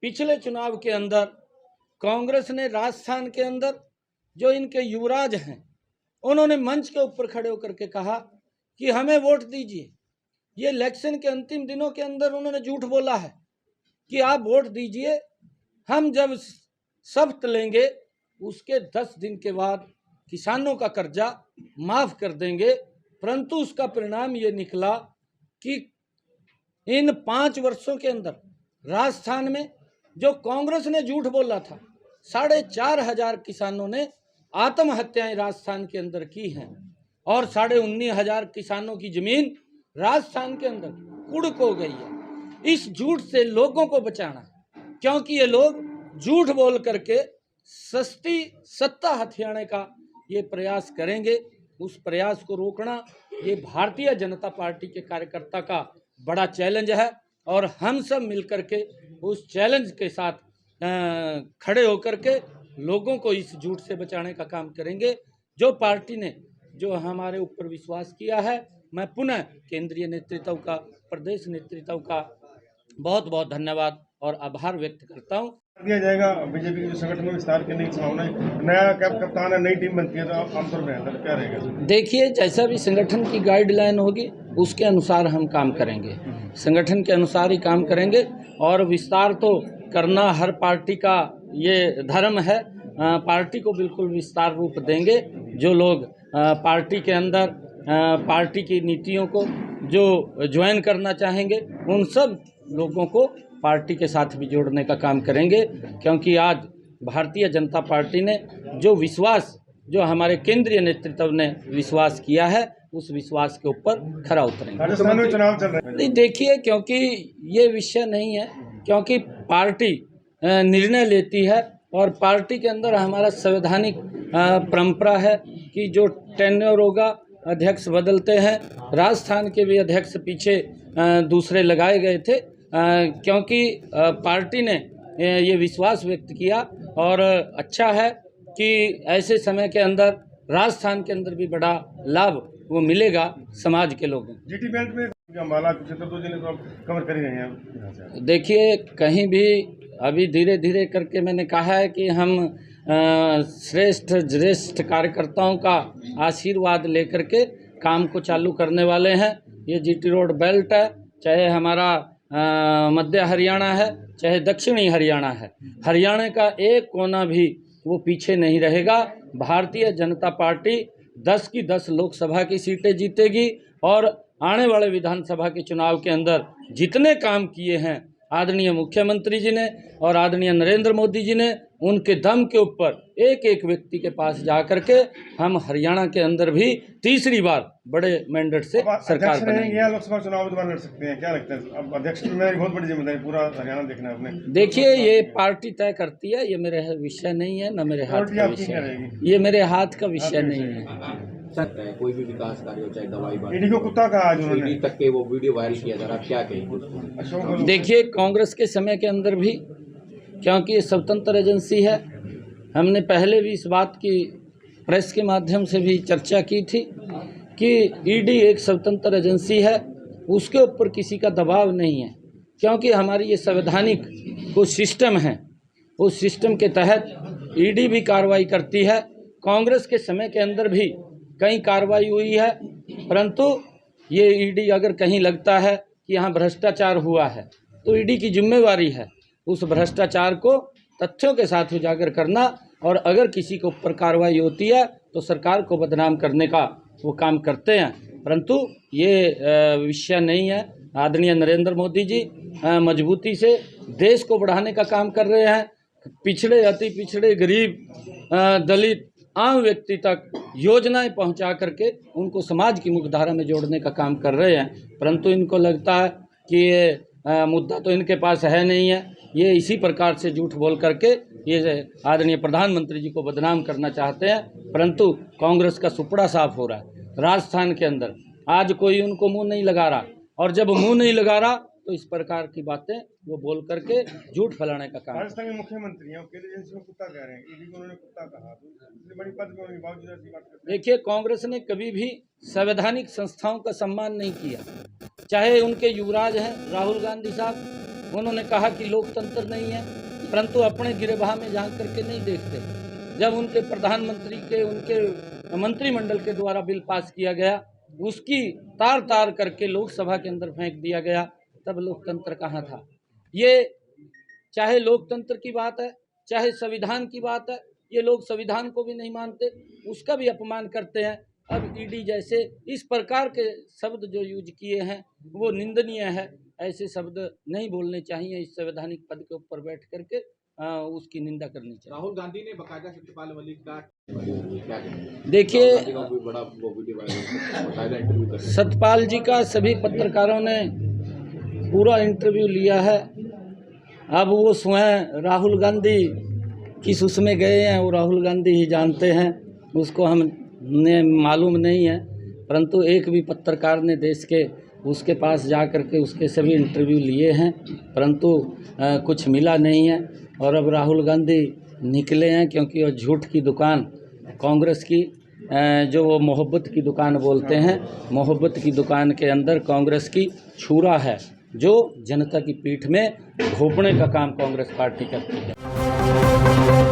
पिछले चुनाव के अंदर कांग्रेस ने राजस्थान के अंदर जो इनके युवराज हैं, उन्होंने मंच के ऊपर खड़े होकर के कहा कि हमें वोट दीजिए। ये इलेक्शन के अंतिम दिनों के अंदर उन्होंने झूठ बोला है कि आप वोट दीजिए, हम जब शपथ लेंगे उसके 10 दिन के बाद किसानों का कर्जा माफ कर देंगे। परंतु उसका परिणाम ये निकला कि इन 5 वर्षों के अंदर राजस्थान में जो कांग्रेस ने झूठ बोला था, 4,500 किसानों ने आत्महत्याएं राजस्थान के अंदर की हैं और 19,500 किसानों की जमीन राजस्थान के अंदर कुड़क हो गई है। इस झूठ से लोगों को बचाना, क्योंकि ये लोग झूठ बोल करके सस्ती सत्ता हथियाने का ये प्रयास करेंगे। उस प्रयास को रोकना ये भारतीय जनता पार्टी के कार्यकर्ता का बड़ा चैलेंज है और हम सब मिलकर के उस चैलेंज के साथ खड़े होकर के लोगों को इस झूठ से बचाने का काम करेंगे। जो पार्टी ने जो हमारे ऊपर विश्वास किया है, मैं पुनः केंद्रीय नेतृत्व का, प्रदेश नेतृत्व का बहुत बहुत धन्यवाद और आभार व्यक्त करता हूं। दिया जाएगा बीजेपी के संगठन में विस्तार करने की संभावना है। नया कप्तान है, नई टीम बनती है, तो आमतौर पर क्या रहेगा? देखिए, जैसा भी संगठन की गाइडलाइन होगी उसके अनुसार हम काम करेंगे, संगठन के अनुसार ही काम करेंगे और विस्तार तो करना हर पार्टी का ये धर्म है। पार्टी को बिल्कुल विस्तार रूप देंगे। जो लोग पार्टी के अंदर पार्टी की नीतियों को जो ज्वाइन करना चाहेंगे, उन सब लोगों को पार्टी के साथ भी जोड़ने का काम करेंगे, क्योंकि आज भारतीय जनता पार्टी ने जो विश्वास, जो हमारे केंद्रीय नेतृत्व ने विश्वास किया है, उस विश्वास के ऊपर खरा उतरेंगे। राजस्थान में चुनाव चल रहे हैं। नहीं, देखिए, क्योंकि ये विषय नहीं है, क्योंकि पार्टी निर्णय लेती है और पार्टी के अंदर हमारा संवैधानिक परंपरा है कि जो टेन्योर होगा, अध्यक्ष बदलते हैं। राजस्थान के भी अध्यक्ष पीछे दूसरे लगाए गए थे, क्योंकि पार्टी ने ये विश्वास व्यक्त किया और अच्छा है कि ऐसे समय के अंदर राजस्थान के अंदर भी बड़ा लाभ वो मिलेगा समाज के लोगों को। जीटी बेल्ट में अम्बाला क्षेत्र 2 जिले तो आप कवर कर ही रहे हैं। देखिए, कहीं भी अभी धीरे धीरे करके मैंने कहा है कि हम श्रेष्ठ कार्यकर्ताओं का आशीर्वाद लेकर के काम को चालू करने वाले हैं। ये जीटी रोड बेल्ट है, चाहे हमारा मध्य हरियाणा है, चाहे दक्षिणी हरियाणा है, हरियाणा का एक कोना भी वो पीछे नहीं रहेगा। भारतीय जनता पार्टी 10 की 10 लोकसभा की सीटें जीतेगी और आने वाले विधानसभा के चुनाव के अंदर जितने काम किए हैं आदरणीय मुख्यमंत्री जी ने और आदरणीय नरेंद्र मोदी जी ने, उनके दम के ऊपर एक एक व्यक्ति के पास जा करके हम हरियाणा के अंदर भी तीसरी बार बड़े मैंडेट से सरकार बनाएंगे। लोकसभा चुनाव दोबारा लड़ सकते हैं, क्या लगता है? अब अध्यक्ष में बहुत बड़ी जिम्मेदारी, पूरा हरियाणा देखना है आपने। देखिए, ये पार्टी तय करती है, ये मेरे विषय नहीं है, न मेरे हाथ का विषय है, ये मेरे हाथ का विषय नहीं है। कोई भी विकास कार्य हो, चाहे दवाई ईडी को कुत्ता कहा आज उन्होंने, तक के वो वीडियो वायरल किया जा रहा, क्या कहें? देखिए, कांग्रेस के समय के अंदर भी, क्योंकि ये स्वतंत्र एजेंसी है, हमने पहले भी इस बात की प्रेस के माध्यम से भी चर्चा की थी कि ईडी एक स्वतंत्र एजेंसी है, उसके ऊपर किसी का दबाव नहीं है, क्योंकि हमारी ये संवैधानिक वो सिस्टम है, उस सिस्टम के तहत ईडी भी कार्रवाई करती है। कांग्रेस के समय के अंदर भी कई कार्रवाई हुई है, परंतु ये ईडी अगर कहीं लगता है कि यहाँ भ्रष्टाचार हुआ है तो ईडी की जिम्मेवारी है उस भ्रष्टाचार को तथ्यों के साथ उजागर करना, और अगर किसी के ऊपर कार्रवाई होती है तो सरकार को बदनाम करने का वो काम करते हैं। परंतु ये विषय नहीं है। आदरणीय नरेंद्र मोदी जी मजबूती से देश को बढ़ाने का काम कर रहे हैं। पिछड़े, अति पिछड़े, गरीब, दलित, आम व्यक्ति तक योजनाएं पहुंचा करके उनको समाज की मुख्यधारा में जोड़ने का काम कर रहे हैं। परंतु इनको लगता है कि ये मुद्दा तो इनके पास है नहीं है, ये इसी प्रकार से झूठ बोल करके ये आदरणीय प्रधानमंत्री जी को बदनाम करना चाहते हैं। परंतु कांग्रेस का सुपड़ा साफ हो रहा है राजस्थान के अंदर। आज कोई उनको मुंह नहीं लगा रहा, और जब मुंह नहीं लगा रहा तो इस प्रकार की बातें वो बोल करके झूठ फैलाने का काम। राजस्थान के मुख्यमंत्री हैं, केंद्रीय एजेंसी में कुत्ता कह रहे हैं, ईडी को उन्होंने कुत्ता कहा, तो इतनी बड़ी पद में होने के बावजूद ऐसी बात करते हैं। देखिए, कांग्रेस ने कभी भी संवैधानिक संस्थाओं का सम्मान नहीं किया, चाहे उनके युवराज हैं राहुल गांधी साहब, उन्होंने कहा कि लोकतंत्र नहीं है, परंतु अपने गिरेबान में झांक करके नहीं देखते। जब उनके प्रधानमंत्री के उनके मंत्रिमंडल के द्वारा बिल पास किया गया, उसकी तार तार करके लोकसभा के अंदर फेंक दिया गया, तब लोकतंत्र कहाँ था। ये चाहे लोकतंत्र की बात है, चाहे संविधान की बात है, ये लोग संविधान को भी नहीं मानते, उसका भी अपमान करते हैं। अब ईडी जैसे इस प्रकार के शब्द जो यूज किए हैं वो निंदनीय है। ऐसे शब्द नहीं बोलने चाहिए। इस संवैधानिक पद के ऊपर बैठ करके उसकी निंदा करनी चाहिए। राहुल गांधी ने बकायदा सत्यपाल मलिक का क्या कहेंगे? देखिए, राहुल गांधी का कोई बड़ा वो वीडियो वायरल, बकायदा इंटरव्यू कर रहे हैं। सतपाल जी का सभी पत्रकारों ने पूरा इंटरव्यू लिया है। अब वो स्वयं राहुल गांधी किस उसमें गए हैं वो राहुल गांधी ही जानते हैं, उसको हमने मालूम नहीं है। परंतु एक भी पत्रकार ने देश के उसके पास जा कर के उसके सभी इंटरव्यू लिए हैं, परंतु कुछ मिला नहीं है। और अब राहुल गांधी निकले हैं क्योंकि वो झूठ की दुकान कांग्रेस की जो वो मोहब्बत की दुकान बोलते हैं, मोहब्बत की दुकान के अंदर कांग्रेस की छुरा है, जो जनता की पीठ में घोंपने का काम कांग्रेस पार्टी करती है।